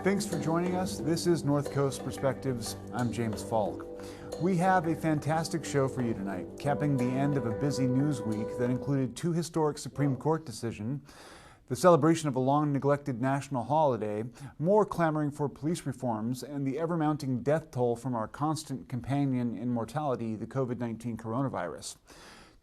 Thanks for joining us. This is North Coast Perspectives. I'm James Faulk. We have a fantastic show for you tonight, capping the end of a busy news week that included two historic Supreme Court decisions, the celebration of a long-neglected national holiday, more clamoring for police reforms, and the ever-mounting death toll from our constant companion in mortality, the COVID-19 coronavirus.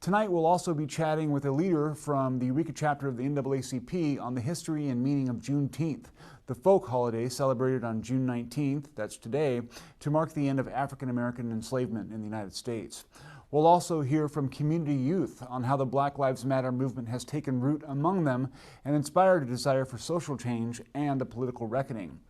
Tonight we'll also be chatting with a leader from the Eureka Chapter of the NAACP on the history and meaning of Juneteenth, the folk holiday celebrated on June 19th, that's today, to mark the end of African American enslavement in the United States. We'll also hear from community youth on how the Black Lives Matter movement has taken root among them and inspired a desire for social change and a political reckoning.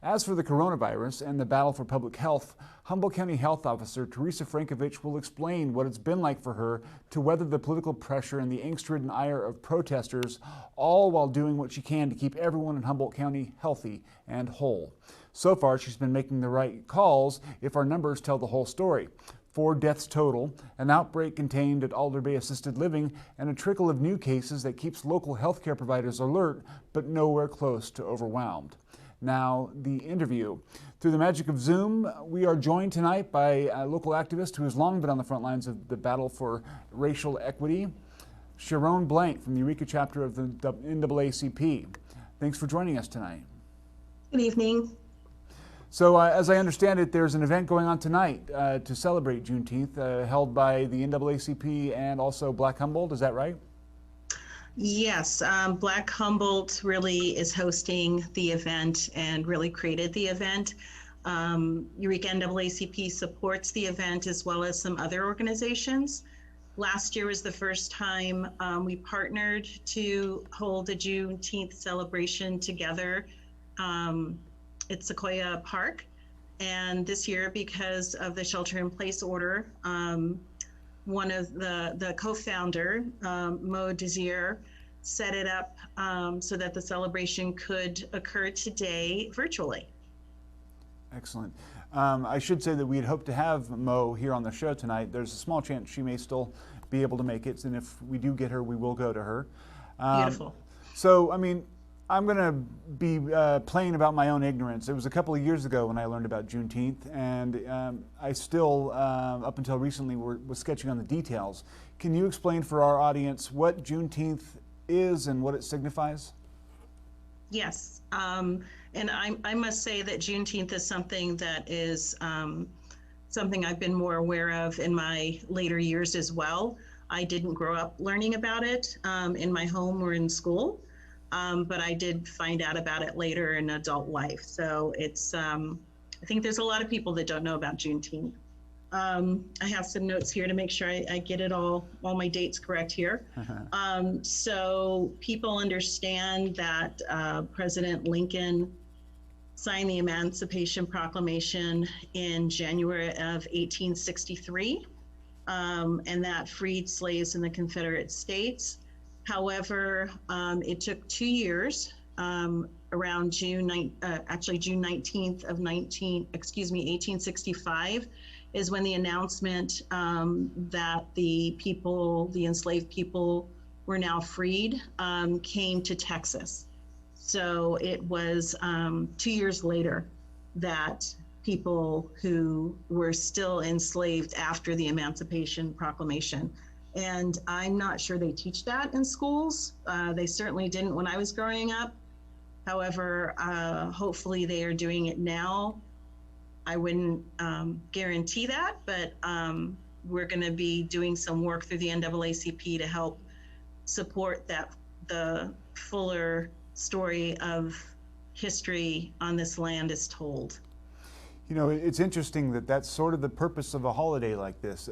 As for the coronavirus and the battle for public health, Humboldt County Health Officer Teresa Frankovich will explain what it's been like for her to weather the political pressure and the angst-ridden ire of protesters, all while doing what she can to keep everyone in Humboldt County healthy and whole. So far, she's been making the right calls if our numbers tell the whole story. 4 deaths total, an outbreak contained at Alder Bay Assisted Living, and a trickle of new cases that keeps local healthcare providers alert, but nowhere close to overwhelmed. Now, the interview. Through the magic of Zoom, we are joined tonight by a local activist who has long been on the front lines of the battle for racial equity, Sharrone Blanck from the Eureka Chapter of the NAACP. Thanks for joining us tonight. Good evening. So, as I understand it, there's an event going on tonight to celebrate Juneteenth, held by the NAACP and also Black Humboldt, is that right? Yes, Black Humboldt really is hosting the event and really created the event. Eureka NAACP supports the event as well as some other organizations. Last year was the first time we partnered to hold the Juneteenth celebration together at Sequoia Park. And this year, because of the shelter-in-place order, one of the co-founder, Mo Desir, set it up so that the celebration could occur today virtually. Excellent. I should say that we had hoped to have Mo here on the show tonight. There's a small chance she may still be able to make it, and if we do get her, we will go to her. Beautiful. So, I mean, I'm going to be playing about my own ignorance. It was a couple of years ago when I learned about Juneteenth, and I still, up until recently, was sketching on the details. Can you explain for our audience what Juneteenth is and what it signifies? Yes, and I must say that Juneteenth is something that is something I've been more aware of in my later years as well. I didn't grow up learning about it in my home or in school. But I did find out about it later in adult life. So it's, I think there's a lot of people that don't know about Juneteenth. I have some notes here to make sure I get it all my dates correct here. So people understand that President Lincoln signed the Emancipation Proclamation in January of 1863, and that freed slaves in the Confederate States. However, it took 2 years, around June 19th of 1865, is when the announcement that the enslaved people were now freed, came to Texas. So it was 2 years later that people who were still enslaved after the Emancipation Proclamation. And I'm not sure they teach that in schools. They certainly didn't when I was growing up. However, hopefully they are doing it now. I wouldn't guarantee that, but we're going to be doing some work through the NAACP to help support the fuller story of history on this land is told. You know, it's interesting that that's sort of the purpose of a holiday like this.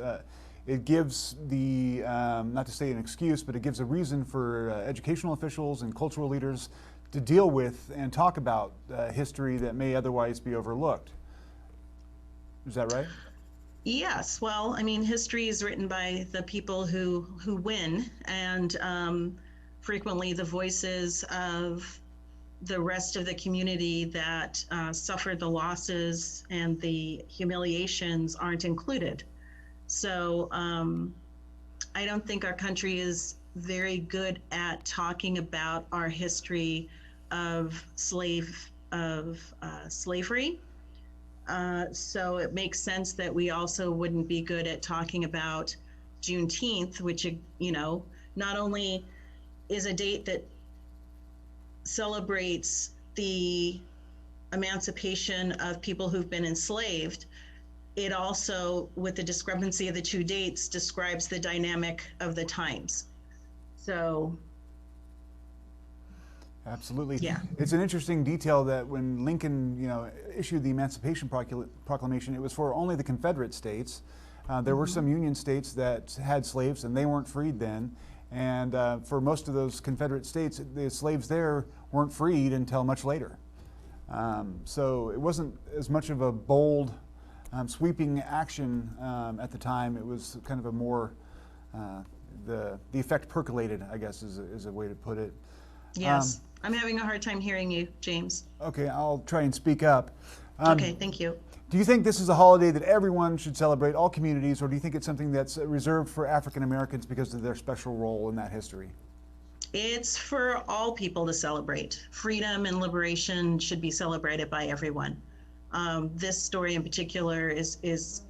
It gives the, not to say an excuse, but it gives a reason for educational officials and cultural leaders to deal with and talk about history that may otherwise be overlooked. Is that right? Yes. Well, I mean, history is written by the people who win, and frequently the voices of the rest of the community that suffered the losses and the humiliations aren't included. So I don't think our country is very good at talking about our history of slave slavery. So it makes sense that we also wouldn't be good at talking about Juneteenth, which, you know, not only is a date that celebrates the emancipation of people who've been enslaved, it also, with the discrepancy of the two dates, describes the dynamic of the times. So absolutely. Yeah. It's an interesting detail that when Lincoln, issued the Emancipation Proclamation, it was for only the Confederate states. There were some Union states that had slaves and they weren't freed then. And for most of those Confederate states, the slaves there weren't freed until much later. So it wasn't as much of a bold, sweeping action at the time. It was kind of a more, the effect percolated, I guess is a way to put it. Yes. I'm having a hard time hearing you, James. Okay, I'll try and speak up. Okay, thank you. Do you think this is a holiday that everyone should celebrate, all communities, or do you think it's something that's reserved for African Americans because of their special role in that history? It's for all people to celebrate. Freedom and liberation should be celebrated by everyone. This story in particular is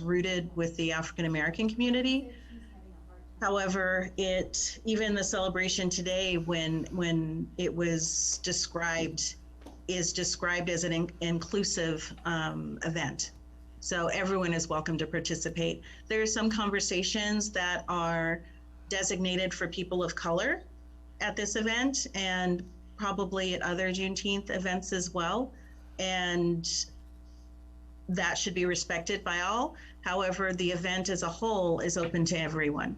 rooted with the African American community. However, even the celebration today, when it was described, is described as an inclusive event. So everyone is welcome to participate. There are some conversations that are designated for people of color at this event and probably at other Juneteenth events as well. And that should be respected by all. However, the event as a whole is open to everyone.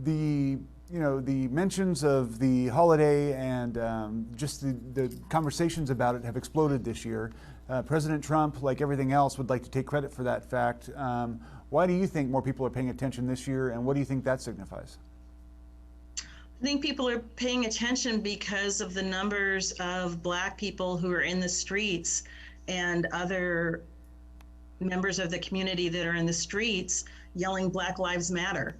The mentions of the holiday and just the conversations about it have exploded this year. President Trump, like everything else, would like to take credit for that fact. Why do you think more people are paying attention this year, and what do you think that signifies? I think people are paying attention because of the numbers of Black people who are in the streets and other members of the community that are in the streets yelling Black Lives Matter.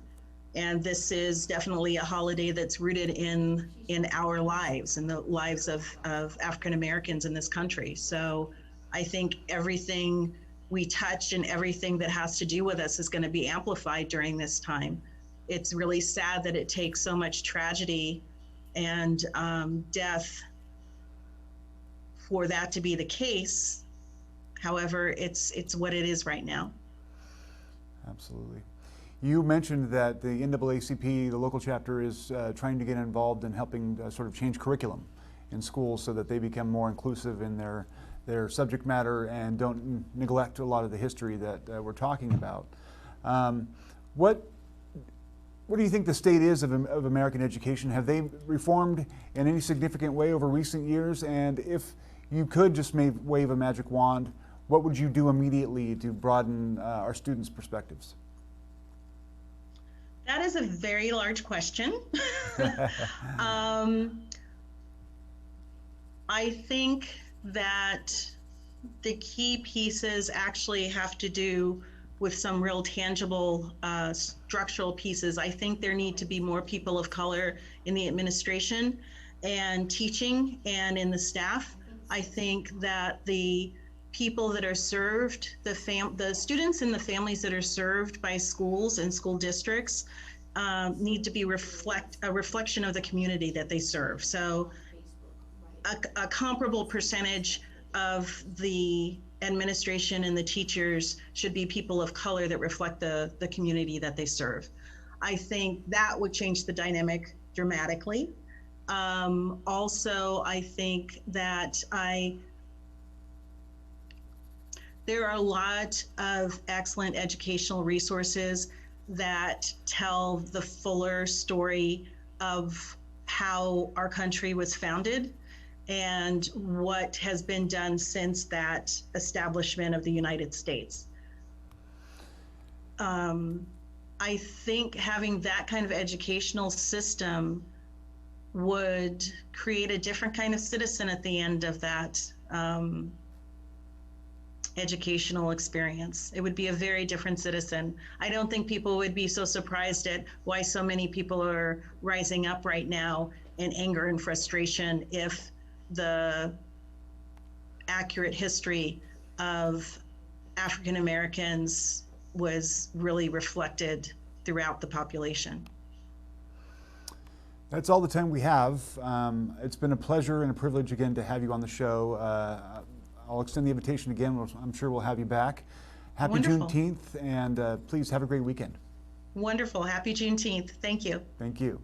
And this is definitely a holiday that's rooted in our lives and the lives of African Americans in this country. So I think everything we touch and everything that has to do with us is going to be amplified during this time. It's really sad that it takes so much tragedy and death for that to be the case. However, it's what it is right now. Absolutely. You mentioned that the NAACP, the local chapter, is trying to get involved in helping sort of change curriculum in schools so that they become more inclusive in their subject matter and don't neglect a lot of the history that we're talking about. What do you think the state is of American education? Have they reformed in any significant way over recent years? And if you could just wave a magic wand, what would you do immediately to broaden our students' perspectives? That is a very large question. I think that the key pieces actually have to do with some real tangible structural pieces. I think there need to be more people of color in the administration and teaching and in the staff. I think that the people that are served, the students and the families that are served by schools and school districts need to be a reflection of the community that they serve. So a comparable percentage of the administration and the teachers should be people of color that reflect the community that they serve. I think that would change the dynamic dramatically. Also, I think that there are a lot of excellent educational resources that tell the fuller story of how our country was founded and what has been done since that establishment of the United States. I think having that kind of educational system would create a different kind of citizen at the end of that educational experience. It would be a very different citizen. I don't think people would be so surprised at why so many people are rising up right now in anger and frustration if the accurate history of African Americans was really reflected throughout the population. That's all the time we have. It's been a pleasure and a privilege again to have you on the show. I'll extend the invitation again. I'm sure we'll have you back. Happy Wonderful. Juneteenth, and please have a great weekend. Wonderful. Happy Juneteenth. Thank you. Thank you.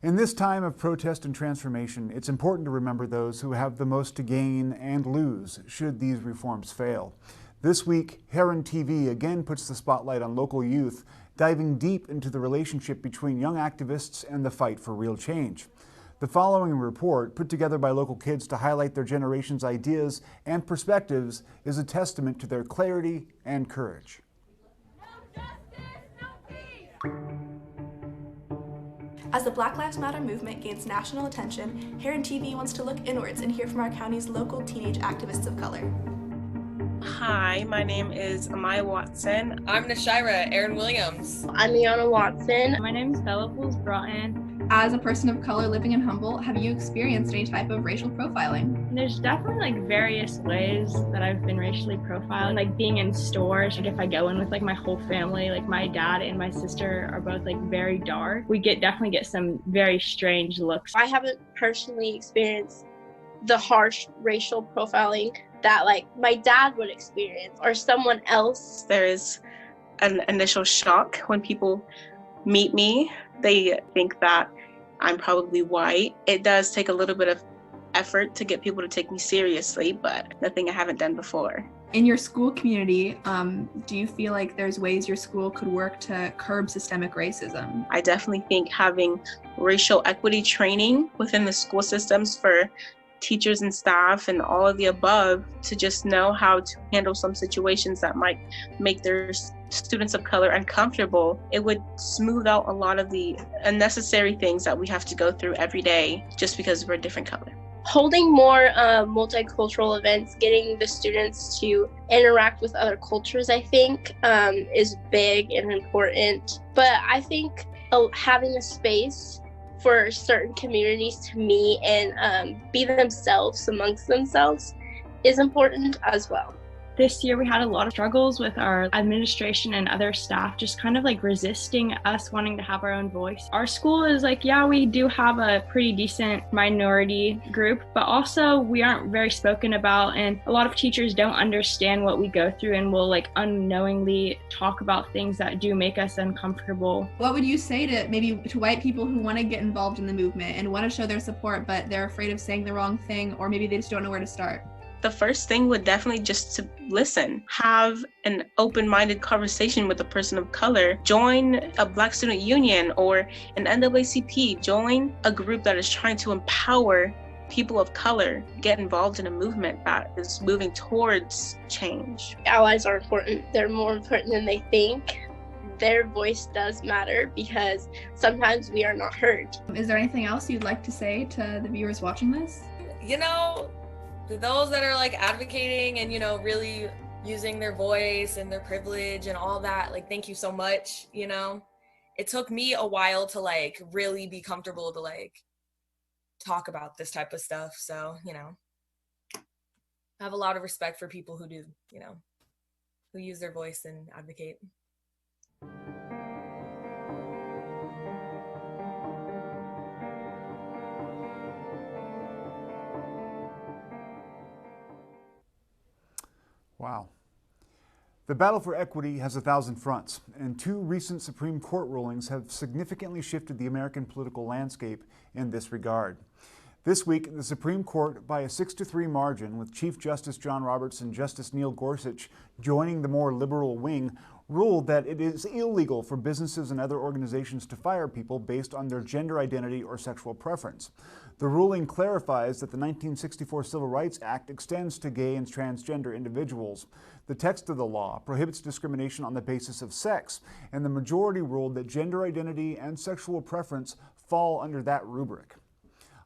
In this time of protest and transformation, it's important to remember those who have the most to gain and lose should these reforms fail. This week, Haron TV again puts the spotlight on local youth, diving deep into the relationship between young activists and the fight for real change. The following report, put together by local kids to highlight their generation's ideas and perspectives, is a testament to their clarity and courage. No justice, no peace. As the Black Lives Matter movement gains national attention, Haron TV wants to look inwards and hear from our county's local teenage activists of color. Hi, my name is Amaya Watson. I'm Nashira Aaron Williams. I'm Iana Watson. My name is Bella Fools Broughton. As a person of color living in Humboldt, have you experienced any type of racial profiling? There's definitely various ways that I've been racially profiled, being in stores. If I go in with my whole family, my dad and my sister are both very dark, we definitely get some very strange looks. I haven't personally experienced the harsh racial profiling that my dad would experience or someone else. There is an initial shock when people meet me. They think that I'm probably white. It does take a little bit of effort to get people to take me seriously, but nothing I haven't done before. In your school community, do you feel like there's ways your school could work to curb systemic racism? I definitely think having racial equity training within the school systems for teachers and staff and all of the above to just know how to handle some situations that might make their students of color uncomfortable, it would smooth out a lot of the unnecessary things that we have to go through every day just because we're a different color. Holding more multicultural events, getting the students to interact with other cultures, I think, is big and important. But I think having a space for certain communities to meet and be themselves amongst themselves is important as well. This year we had a lot of struggles with our administration and other staff just resisting us wanting to have our own voice. Our school is yeah, we do have a pretty decent minority group, but also we aren't very spoken about, and a lot of teachers don't understand what we go through and will unknowingly talk about things that do make us uncomfortable. What would you say to white people who want to get involved in the movement and want to show their support, but they're afraid of saying the wrong thing, or maybe they just don't know where to start? The first thing would definitely just to listen, have an open-minded conversation with a person of color, join a Black Student Union or an NAACP, join a group that is trying to empower people of color, get involved in a movement that is moving towards change. Allies are important. They're more important than they think. Their voice does matter because sometimes we are not heard. Is there anything else you'd like to say to the viewers watching this? To those that are advocating and really using their voice and their privilege and all that, thank you so much. It took me a while to really be comfortable to talk about this type of stuff, so I have a lot of respect for people who do who use their voice and advocate. Wow. The battle for equity has 1,000 fronts, and two recent Supreme Court rulings have significantly shifted the American political landscape in this regard. This week, the Supreme Court, by a 6-3 margin, with Chief Justice John Roberts and Justice Neil Gorsuch joining the more liberal wing, ruled that it is illegal for businesses and other organizations to fire people based on their gender identity or sexual preference. The ruling clarifies that the 1964 Civil Rights Act extends to gay and transgender individuals. The text of the law prohibits discrimination on the basis of sex, and the majority ruled that gender identity and sexual preference fall under that rubric.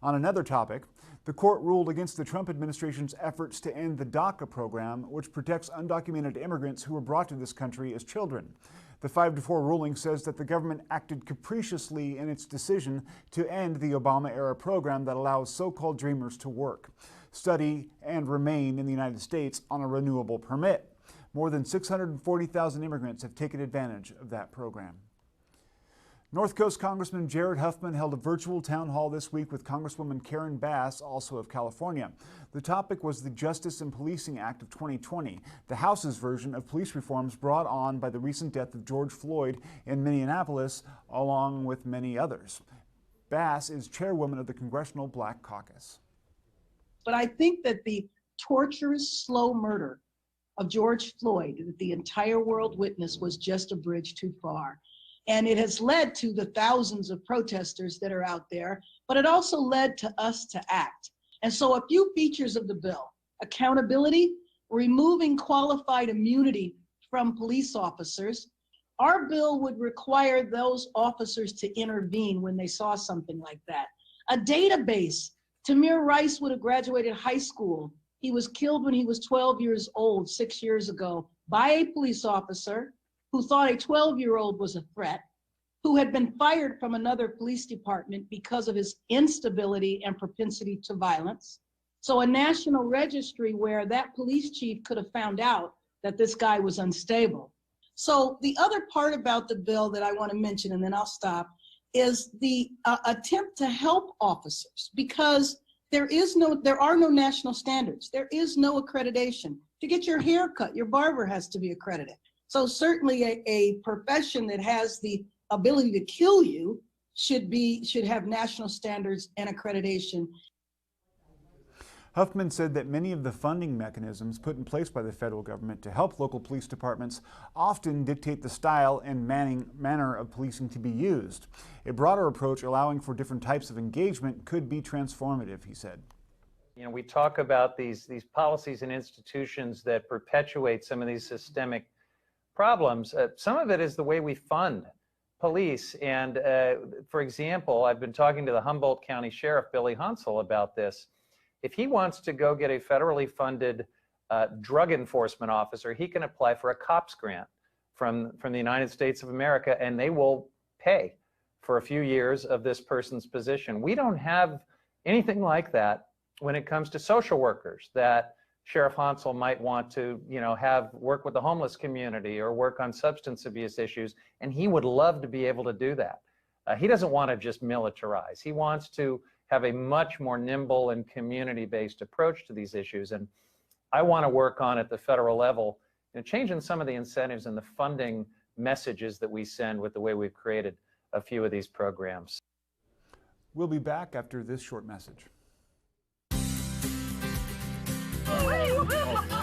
On another topic, The court ruled against the Trump administration's efforts to end the DACA program, which protects undocumented immigrants who were brought to this country as children. The 5-4 ruling says that the government acted capriciously in its decision to end the Obama-era program that allows so-called dreamers to work, study, and remain in the United States on a renewable permit. More than 640,000 immigrants have taken advantage of that program. North Coast Congressman Jared Huffman held a virtual town hall this week with Congresswoman Karen Bass, also of California. The topic was the Justice and Policing Act of 2020, the House's version of police reforms brought on by the recent death of George Floyd in Minneapolis, along with many others. Bass is chairwoman of the Congressional Black Caucus. But I think that the torturous, slow murder of George Floyd that the entire world witnessed was just a bridge too far. And it has led to the thousands of protesters that are out there, but it also led to us to act. And so a few features of the bill: accountability, removing qualified immunity from police officers. Our bill would require those officers to intervene when they saw something like that. A database. Tamir Rice would have graduated high school. He was killed when he was 12 years old, 6 years ago, by a police officer who thought a 12-year-old was a threat, who had been fired from another police department because of his instability and propensity to violence. So a national registry where that police chief could have found out that this guy was unstable. So the other part about the bill that I want to mention, and then I'll stop, is the attempt to help officers, because there are no national standards. There is no accreditation. To get your hair cut, your barber has to be accredited. So certainly a profession that has the ability to kill you should have national standards and accreditation. Huffman said that many of the funding mechanisms put in place by the federal government to help local police departments often dictate the style and manner of policing to be used. A broader approach allowing for different types of engagement could be transformative, he said. You know, we talk about these policies and institutions that perpetuate some of these systemic problems. Some of it is the way we fund police. And for example, I've been talking to the Humboldt County Sheriff, Billy Hunsell, about this. If he wants to go get a federally funded drug enforcement officer, he can apply for a COPS grant from the United States of America, and they will pay for a few years of this person's position. We don't have anything like that when it comes to social workers that Sheriff Hunsell might want to, have work with the homeless community or work on substance abuse issues, and he would love to be able to do that. He doesn't want to just militarize. He wants to have a much more nimble and community-based approach to these issues, and I want to work on at the federal level, changing some of the incentives and the funding messages that we send with the way we've created a few of these programs. We'll be back after this short message.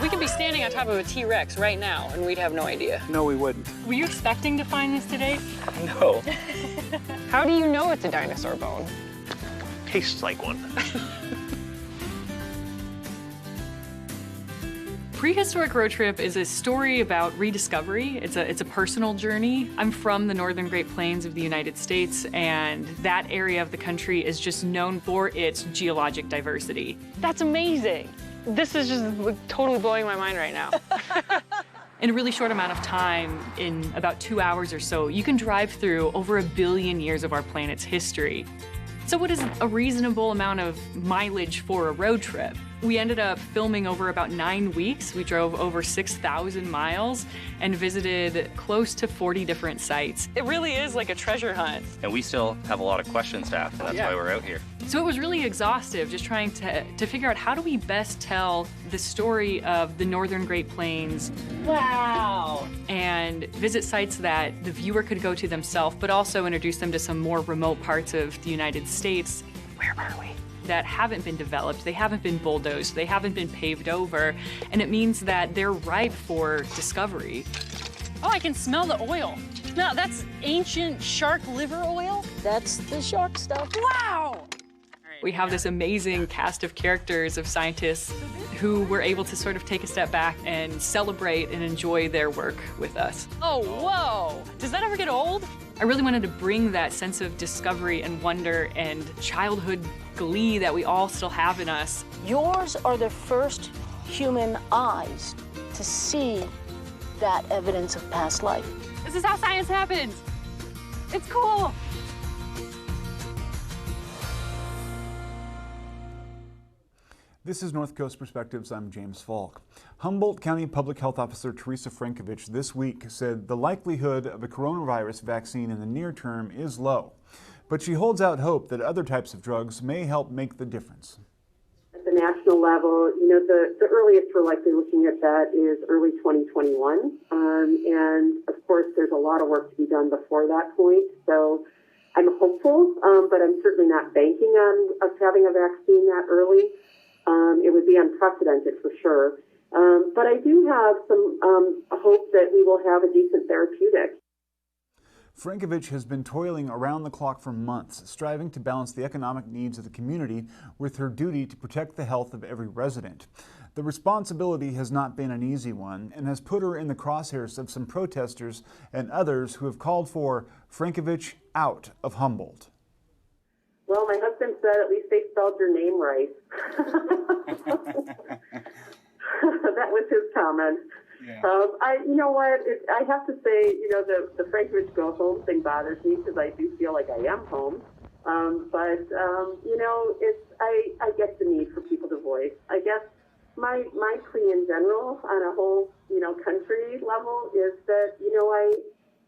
We could be standing on top of a T-Rex right now, and we'd have no idea. No, we wouldn't. Were you expecting to find this today? No. How do you know it's a dinosaur bone? Tastes like one. Prehistoric Road Trip is a story about rediscovery. It's a personal journey. I'm from the northern Great Plains of the United States, and that area of the country is just known for its geologic diversity. That's amazing. This is just totally blowing my mind right now. In a really short amount of time, in about 2 hours or so, you can drive through over 1 billion years of our planet's history. So what is a reasonable amount of mileage for a road trip? We ended up filming over about 9 weeks. We drove over 6,000 miles and visited close to 40 different sites. It really is like a treasure hunt. And we still have a lot of questions to ask, and that's why we're out here. So it was really exhaustive, just trying to figure out how do we best tell the story of the northern Great Plains. Wow. And visit sites that the viewer could go to themselves, but also introduce them to some more remote parts of the United States. Where are we? That haven't been developed, they haven't been bulldozed, they haven't been paved over, and it means that they're ripe for discovery. Oh, I can smell the oil. No, that's ancient shark liver oil. That's the shark stuff. Wow! We have this amazing cast of characters, of scientists who were able to sort of take a step back and celebrate and enjoy their work with us. Oh, whoa! Does that ever get old? I really wanted to bring that sense of discovery and wonder and childhood glee that we all still have in us. Yours are the first human eyes to see that evidence of past life. This is how science happens. It's cool. This is North Coast Perspectives. I'm James Faulk. Humboldt County Public Health Officer Teresa Frankovich this week said the likelihood of a coronavirus vaccine in the near term is low, but she holds out hope that other types of drugs may help make the difference. At the national level, the earliest we're likely looking at that is early 2021. And of course, there's a lot of work to be done before that point. So I'm hopeful, but I'm certainly not banking on us having a vaccine that early. It would be unprecedented for sure. But I do have some hope that we will have a decent therapeutic. Frankovich has been toiling around the clock for months, striving to balance the economic needs of the community with her duty to protect the health of every resident. The responsibility has not been an easy one and has put her in the crosshairs of some protesters and others who have called for Frankovich out of Humboldt. Well, my husband said at least they spelled your name right. That was his comment. Yeah. You know what? I have to say, the Frankovich go home thing bothers me because I do feel like I am home. I get the need for people to voice. I guess my plea in general on a whole, country level is that,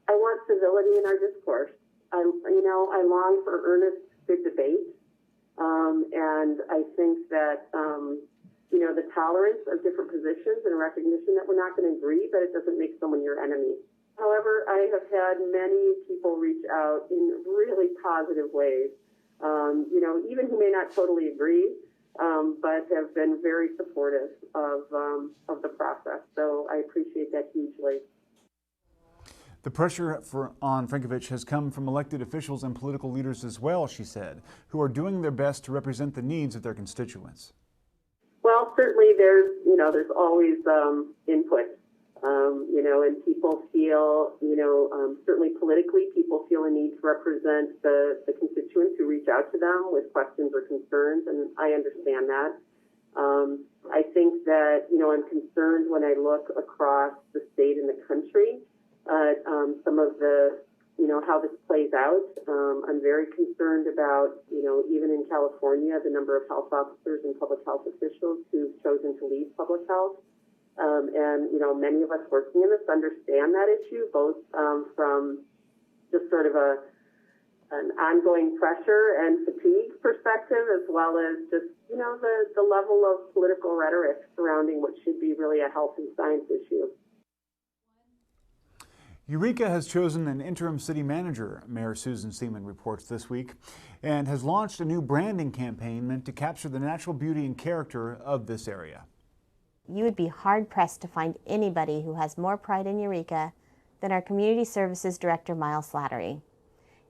I want civility in our discourse. I long for earnest, good debate. And I think that, the tolerance of different positions and recognition that we're not going to agree, but it doesn't make someone your enemy. However, I have had many people reach out in really positive ways, even who may not totally agree, but have been very supportive of the process. So I appreciate that hugely. The pressure on Frankovich has come from elected officials and political leaders as well, she said, who are doing their best to represent the needs of their constituents. Well, certainly there's always input, and people feel, certainly politically, people feel a need to represent the constituents who reach out to them with questions or concerns, and I understand that. I think that, I'm concerned when I look across the state and the country at some of the, how this plays out. I'm very concerned about, even in California, the number of health officers and public health officials who've chosen to leave public health. And, many of us working in this understand that issue, both from just sort of an ongoing pressure and fatigue perspective, as well as just, the level of political rhetoric surrounding what should be really a health and science issue. Eureka has chosen an interim city manager, Mayor Susan Seaman reports this week, and has launched a new branding campaign meant to capture the natural beauty and character of this area. You would be hard-pressed to find anybody who has more pride in Eureka than our Community Services Director, Miles Slattery.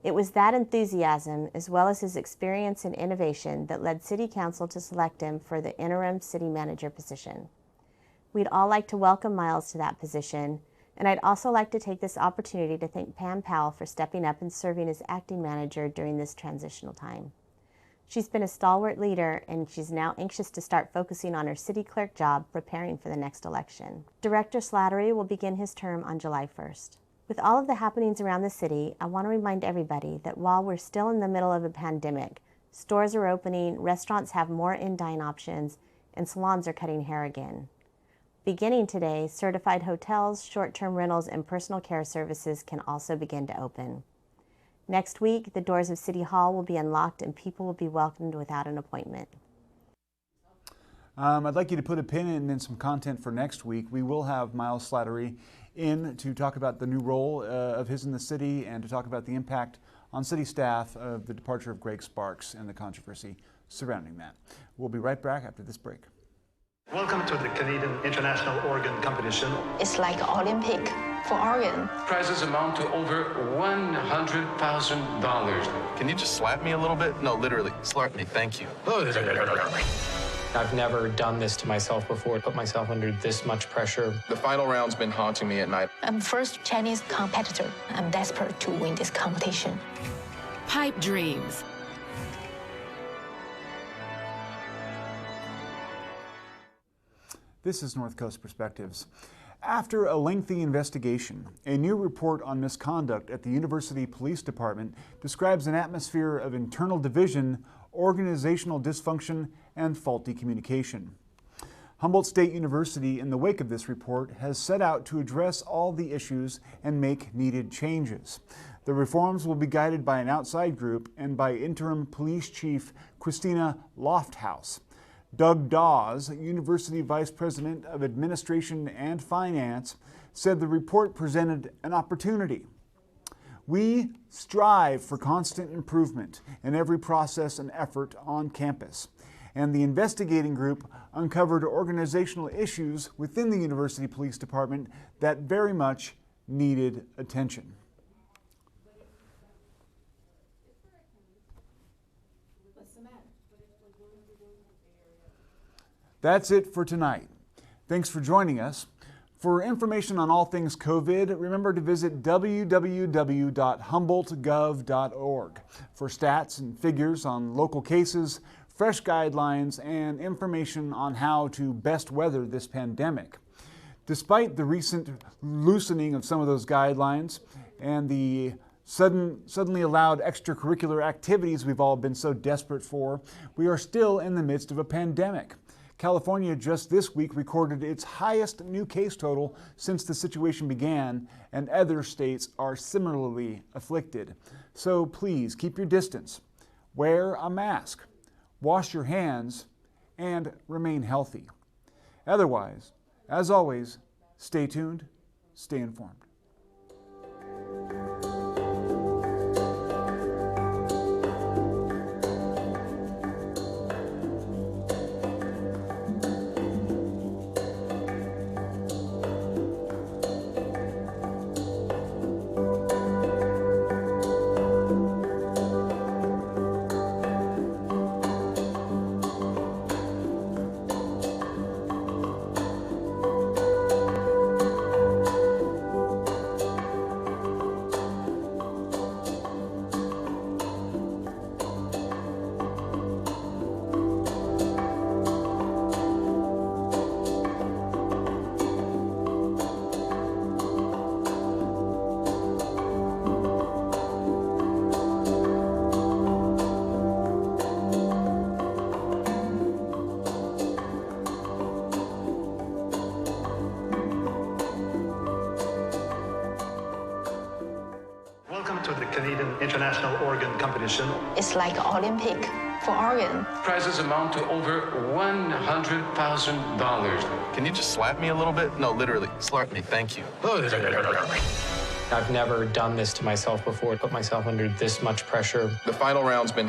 It was that enthusiasm, as well as his experience and innovation, that led City Council to select him for the interim city manager position. We'd all like to welcome Miles to that position, and I'd also like to take this opportunity to thank Pam Powell for stepping up and serving as acting manager during this transitional time. She's been a stalwart leader, and she's now anxious to start focusing on her city clerk job, preparing for the next election. Director Slattery will begin his term on July 1st. With all of the happenings around the city, I want to remind everybody that while we're still in the middle of a pandemic, stores are opening, restaurants have more in-dine options, and salons are cutting hair again. Beginning today, certified hotels, short-term rentals, and personal care services can also begin to open. Next week, the doors of City Hall will be unlocked and people will be welcomed without an appointment. I'd like you to put a pin in some content for next week. We will have Miles Slattery in to talk about the new role of his in the city and to talk about the impact on city staff of the departure of Greg Sparks and the controversy surrounding that. We'll be right back after this break. Welcome to the Canadian International Organ Competition. It's like Olympic for organ. Prizes amount to over $100,000. Can you just slap me a little bit? No, literally, slap me, thank you. I've never done this to myself before, put myself under this much pressure. The final round's been haunting me at night. I'm first Chinese competitor. I'm desperate to win this competition. Pipe dreams. This is North Coast Perspectives. After a lengthy investigation, a new report on misconduct at the University Police Department describes an atmosphere of internal division, organizational dysfunction, and faulty communication. Humboldt State University, in the wake of this report, has set out to address all the issues and make needed changes. The reforms will be guided by an outside group and by Interim Police Chief Christina Lofthouse. Doug Dawes, University Vice President of Administration and Finance, said the report presented an opportunity. We strive for constant improvement in every process and effort on campus, and the investigating group uncovered organizational issues within the University Police Department that very much needed attention. That's it for tonight. Thanks for joining us. For information on all things COVID, remember to visit www.humboldtgov.org for stats and figures on local cases, fresh guidelines, and information on how to best weather this pandemic. Despite the recent loosening of some of those guidelines and the suddenly allowed extracurricular activities we've all been so desperate for, we are still in the midst of a pandemic. California just this week recorded its highest new case total since the situation began, and other states are similarly afflicted. So please keep your distance, wear a mask, wash your hands, and remain healthy. Otherwise, as always, stay tuned, stay informed. To the Canadian International Organ Competition. It's like Olympic for Oregon. Prizes amount to over $100,000. Can you just slap me a little bit? No, literally, slap me, thank you. I've never done this to myself before, put myself under this much pressure. The final round's been